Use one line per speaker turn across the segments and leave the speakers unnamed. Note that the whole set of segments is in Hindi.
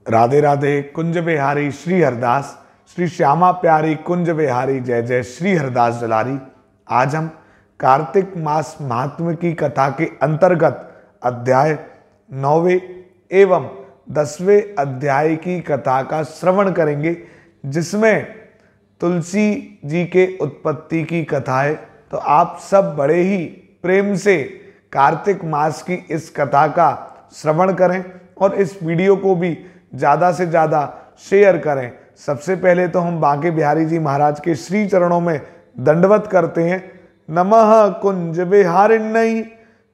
राधे राधे। कुंज बिहारी श्री हरदास, श्री श्यामा प्यारी कुंज बिहारी, जय जय श्री हरदास जलारी। आज हम कार्तिक मास महात्म्य की कथा के अंतर्गत अध्याय 9वें एवं 10वें अध्याय की कथा का श्रवण करेंगे, जिसमें तुलसी जी के उत्पत्ति की कथा है। तो आप सब बड़े ही प्रेम से कार्तिक मास की इस कथा का श्रवण करें और इस वीडियो को भी ज़्यादा से ज़्यादा शेयर करें। सबसे पहले तो हम बांके बिहारी जी महाराज के श्री चरणों में दंडवत करते हैं। नमः कुंज बिहारिण्यै,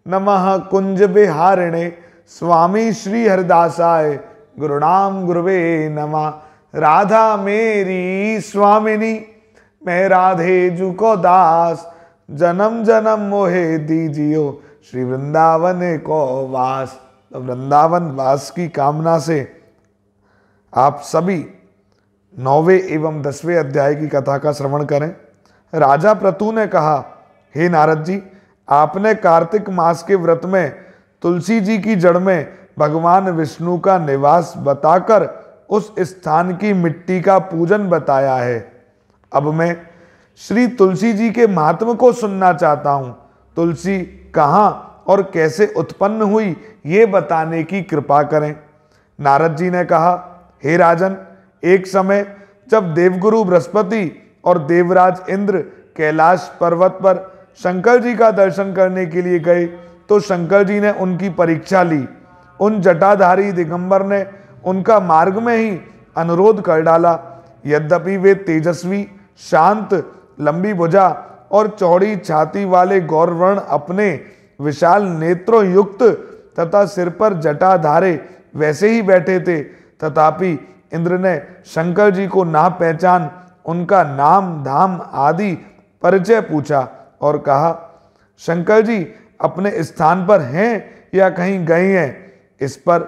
नमः कुंज बिहारिणे, स्वामी श्री हरदासाय, गुरुनाम गुरुवे नमः। राधा मेरी स्वामिनी, मैं राधे जू को दास, जन्म जन्म मोहे दीजियो, श्री वृंदावन को वास। तो वृंदावन वास की कामना से आप सभी 9वें एवं 10वें अध्याय की कथा का श्रवण करें। राजा प्रतु ने कहा, हे नारद जी, आपने कार्तिक मास के व्रत में तुलसी जी की जड़ में भगवान विष्णु का निवास बताकर उस स्थान की मिट्टी का पूजन बताया है। अब मैं श्री तुलसी जी के महात्म को सुनना चाहता हूँ। तुलसी कहाँ और कैसे उत्पन्न हुई, ये बताने की कृपा करें। नारद जी ने कहा, हे राजन, एक समय जब देवगुरु बृहस्पति और देवराज इंद्र कैलाश पर्वत पर शंकर जी का दर्शन करने के लिए गए, तो शंकर जी ने उनकी परीक्षा ली। उन जटाधारी दिगंबर ने उनका मार्ग में ही अनुरोध कर डाला। यद्यपि वे तेजस्वी, शांत, लंबी भुजा और चौड़ी छाती वाले गौरवर्ण, अपने विशाल नेत्रों युक्त तथा सिर पर जटा धारे वैसे ही बैठे थे, तथापि इंद्र ने शंकर जी को ना पहचान उनका नाम धाम आदि परिचय पूछा और कहा, शंकर जी अपने स्थान पर हैं या कहीं गए हैं? इस पर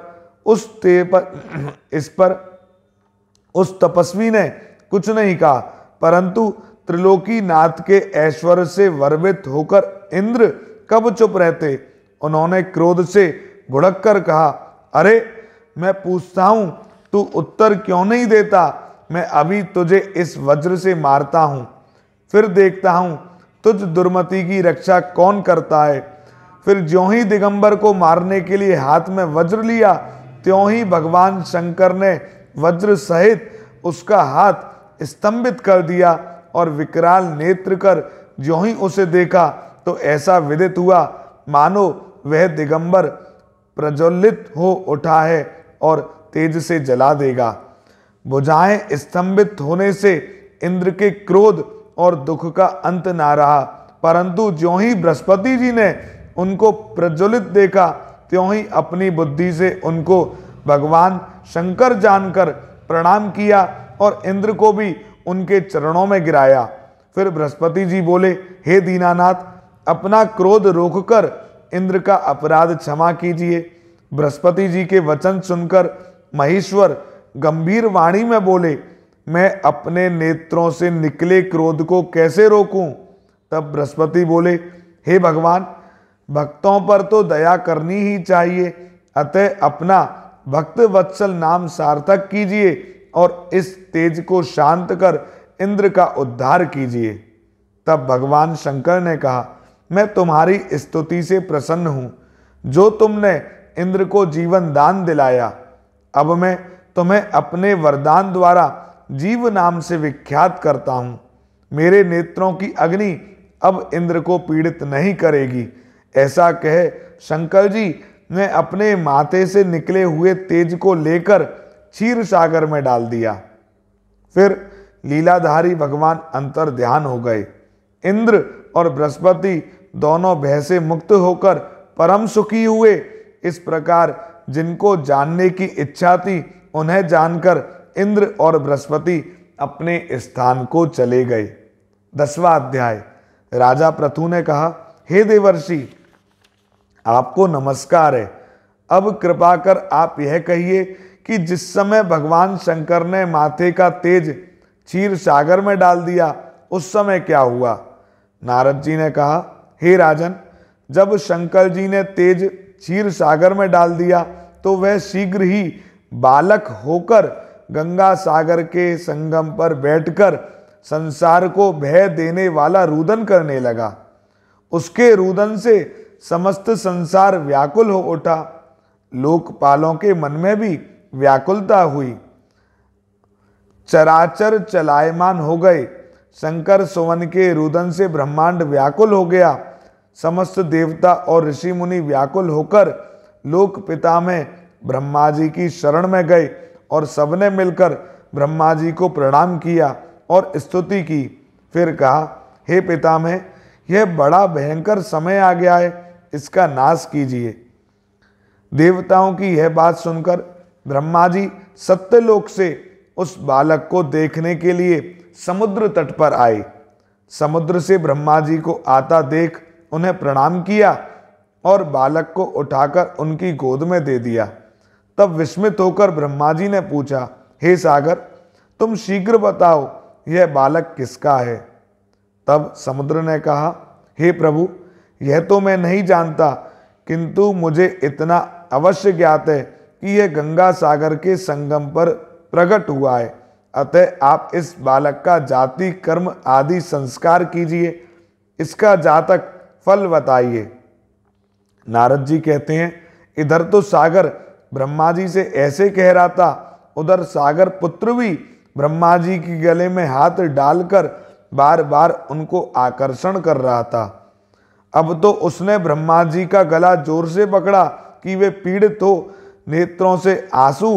उस तपस्वी ने कुछ नहीं कहा, परंतु त्रिलोकी नाथ के ऐश्वर्य से वर्वित होकर इंद्र कब चुप रहते। उन्होंने क्रोध से भुड़क कर कहा, अरे मैं पूछता हूं, तू उत्तर क्यों नहीं देता? मैं अभी तुझे इस वज्र से मारता हूं, फिर देखता हूं तुझ दुर्मति की रक्षा कौन करता है। फिर ज्यों ही दिगंबर को मारने के लिए हाथ में वज्र लिया, त्यों ही भगवान शंकर ने वज्र सहित उसका हाथ स्तंभित कर दिया और विकराल नेत्र कर ज्यों ही उसे देखा, तो ऐसा विदित हुआ मानो वह दिगंबर प्रज्वलित हो उठा है और तेज से जला देगा। भुजाएं स्तंभित होने से इंद्र के क्रोध और दुख का अंत ना रहा, परंतु ज्यों ही बृहस्पति जी ने उनको प्रज्वलित देखा, त्यों ही अपनी बुद्धि से उनको भगवान शंकर जानकर प्रणाम किया और इंद्र को भी उनके चरणों में गिराया। फिर बृहस्पति जी बोले, हे दीनानाथ, अपना क्रोध रोककर इंद्र का अपराध क्षमा कीजिए। बृहस्पति जी के वचन सुनकर महेश्वर गंभीर वाणी में बोले, मैं अपने नेत्रों से निकले क्रोध को कैसे रोकूं? तब बृहस्पति बोले, हे भगवान, भक्तों पर तो दया करनी ही चाहिए, अतः अपना भक्त वत्सल नाम सार्थक कीजिए और इस तेज को शांत कर इंद्र का उद्धार कीजिए। तब भगवान शंकर ने कहा, मैं तुम्हारी स्तुति से प्रसन्न हूं, जो तुमने इंद्र को जीवन दान दिलाया। अब मैं तुम्हें अपने वरदान द्वारा जीव नाम से विख्यात करता हूं। मेरे नेत्रों की अग्नि अब इंद्र को पीड़ित नहीं करेगी। ऐसा कह शंकर जी ने अपने माथे से निकले हुए तेज को लेकर क्षीर सागर में डाल दिया। फिर लीलाधारी भगवान अंतर ध्यान हो गए। इंद्र और बृहस्पति दोनों भय से मुक्त होकर परम सुखी हुए। इस प्रकार जिनको जानने की इच्छा थी, उन्हें जानकर इंद्र और बृहस्पति अपने स्थान को चले गए। 10वां अध्याय। राजा प्रथु ने कहा, हे देवर्षि, आपको नमस्कार है। अब कृपा कर आप यह कहिए कि जिस समय भगवान शंकर ने माथे का तेज क्षीर सागर में डाल दिया, उस समय क्या हुआ? नारद जी ने कहा, हे राजन, जब शंकर जी ने तेज क्षीर सागर में डाल दिया तो वह शीघ्र ही बालक होकर गंगा सागर के संगम पर बैठकर संसार को भय देने वाला रुदन करने लगा। उसके रुदन से समस्त संसार व्याकुल हो उठा। लोकपालों के मन में भी व्याकुलता हुई। चराचर चलायमान हो गए। शंकर सुवन के रुदन से ब्रह्मांड व्याकुल हो गया। समस्त देवता और ऋषि मुनि व्याकुल होकर लोक पिता में ब्रह्मा जी की शरण में गए और सबने मिलकर ब्रह्मा जी को प्रणाम किया और स्तुति की। फिर कहा, हे पितामह, यह बड़ा भयंकर समय आ गया है, इसका नाश कीजिए। देवताओं की यह बात सुनकर ब्रह्मा जी सत्यलोक से उस बालक को देखने के लिए समुद्र तट पर आए। समुद्र से ब्रह्मा जी को आता देख उन्हें प्रणाम किया और बालक को उठाकर उनकी गोद में दे दिया। तब विस्मित होकर ब्रह्मा जी ने पूछा, हे सागर, तुम शीघ्र बताओ यह बालक किसका है। तब समुद्र ने कहा, हे प्रभु, यह तो मैं नहीं जानता, किंतु मुझे इतना अवश्य ज्ञात है कि यह गंगा सागर के संगम पर प्रकट हुआ है। अतः आप इस बालक का जाति कर्म आदि संस्कार कीजिए, इसका जातक फल बताइए। नारद जी कहते हैं, इधर तो सागर ब्रह्मा जी से ऐसे कह रहा था, उधर सागर पुत्र भी ब्रह्मा जी के गले में हाथ डालकर बार बार उनको आकर्षण कर रहा था। अब तो उसने ब्रह्मा जी का गला जोर से पकड़ा कि वे पीड़ित हो नेत्रों से आंसू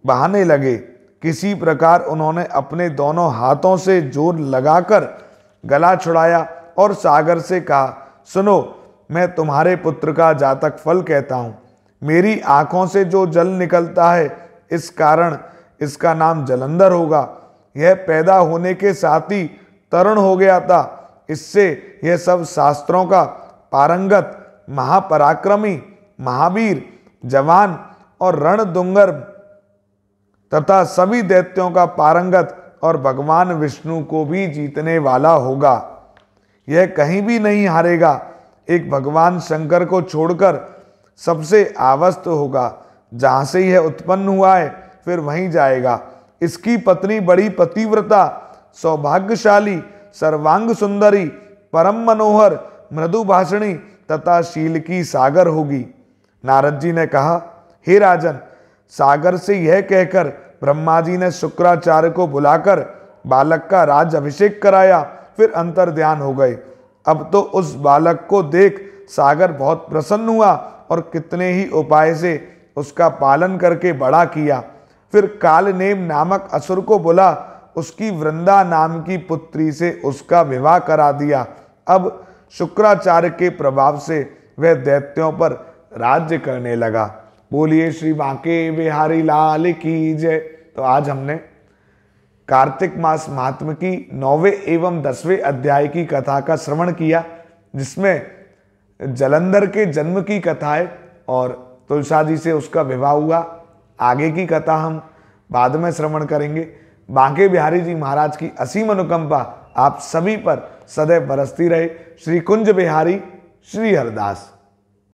बहाने लगे। किसी प्रकार उन्होंने अपने दोनों हाथों से जोर लगाकर गला छुड़ाया और सागर से कहा, सुनो, मैं तुम्हारे पुत्र का जातक फल कहता हूँ। मेरी आंखों से जो जल निकलता है, इस कारण इसका नाम जलंधर होगा। यह पैदा होने के साथ ही तरुण हो गया था। इससे यह सब शास्त्रों का पारंगत, महापराक्रमी, महावीर, जवान और रणदुंगर तथा सभी दैत्यों का पारंगत और भगवान विष्णु को भी जीतने वाला होगा। यह कहीं भी नहीं हारेगा। एक भगवान शंकर को छोड़कर सबसे आवस्थ होगा। जहां से यह उत्पन्न हुआ है फिर वहीं जाएगा। इसकी पत्नी बड़ी पतिव्रता, सौभाग्यशाली, सर्वांग सुंदरी, परम मनोहर, मृदु भाषणी तथा शील की सागर होगी। नारद जी ने कहा, हे राजन, सागर से यह कहकर ब्रह्मा जी ने शुक्राचार्य को बुलाकर बालक का राज अभिषेक कराया। फिर अंतर ध्यान हो गए। अब तो उस बालक को देख सागर बहुत प्रसन्न हुआ और कितने ही उपाय से उसका पालन करके बड़ा किया। फिर कालनेम नामक असुर को बुला उसकी वृंदा नाम की पुत्री से उसका विवाह करा दिया। अब शुक्राचार्य के प्रभाव से वह दैत्यों पर राज्य करने लगा। बोलिए श्री बांके बिहारी लाल की जय। तो आज हमने कार्तिक मास महात्म की 9वें एवं 10वें अध्याय की कथा का श्रवण किया, जिसमें जलंधर के जन्म की कथा है और तुलसा जी से उसका विवाह हुआ। आगे की कथा हम बाद में श्रवण करेंगे। बांके बिहारी जी महाराज की असीम अनुकंपा आप सभी पर सदैव बरसती रहे। श्री कुंज बिहारी श्री हरदास।